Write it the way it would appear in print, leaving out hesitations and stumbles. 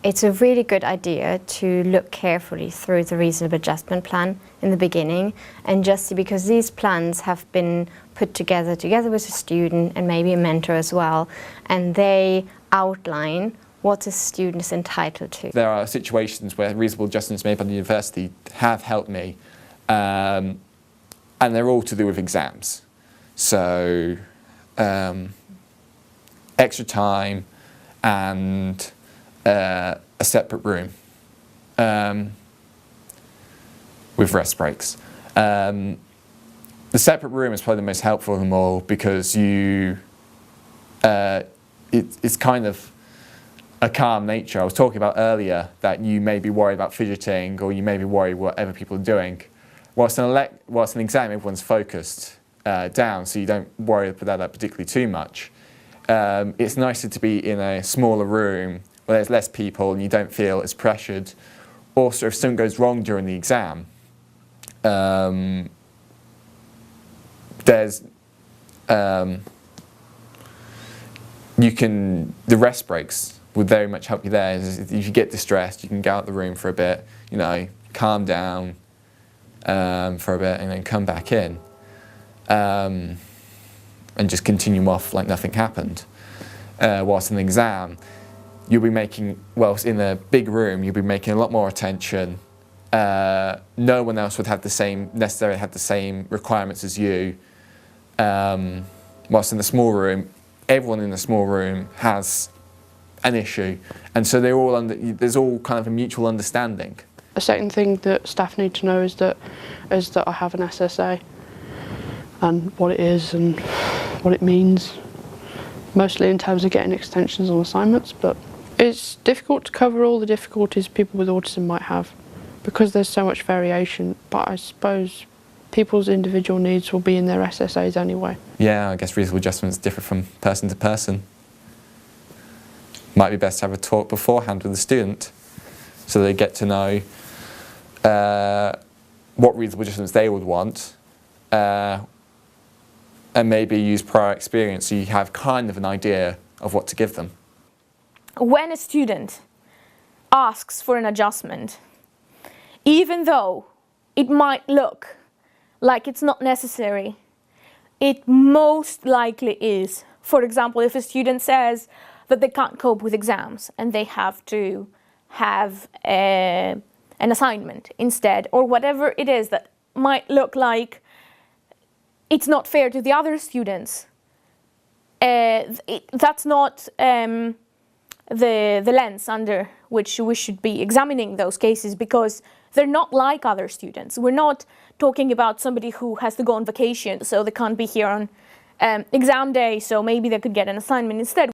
It's a really good idea to look carefully through the reasonable adjustment plan in the beginning, and just because these plans have been put together with a student and maybe a mentor as well, and they outline what a student is entitled to. There are situations where reasonable adjustments made by the university have helped me, and they're all to do with exams. So extra time and a separate room with rest breaks. The separate room is probably the most helpful of them all, because it's kind of a calm nature. I was talking about earlier that you may be worried about fidgeting, or you may be worried what other people are doing. Whilst an exam, everyone's focused down, so you don't worry about that particularly too much. It's nicer to be in a smaller room where there's less people and you don't feel as pressured. Also, if something goes wrong during the exam, the rest breaks would very much help you there. If you get distressed, you can go out the room for a bit, calm down for a bit, and then come back in and just continue off like nothing happened. Whilst in the exam, you'll be making, in a big room, you'll be making a lot more attention. No one else would have necessarily have the same requirements as you. Whilst in the small room, everyone in the small room has an issue, and so there's all kind of a mutual understanding. A second thing that staff need to know is that I have an SSA, and what it is and what it means, mostly in terms of getting extensions on assignments. But it's difficult to cover all the difficulties people with autism might have, because there's so much variation, but I suppose people's individual needs will be in their SSAs anyway. Yeah, I guess reasonable adjustments differ from person to person. Might be best to have a talk beforehand with the student, so they get to know what reasonable adjustments they would want, and maybe use prior experience so you have kind of an idea of what to give them. When a student asks for an adjustment, even though it might look like it's not necessary, it most likely is. For example, if a student says that they can't cope with exams and they have to have an assignment instead, or whatever it is that might look like it's not fair to the other students, that's not the lens under which we should be examining those cases, because they're not like other students. We're not talking about somebody who has to go on vacation, so they can't be here on exam day, so maybe they could get an assignment instead.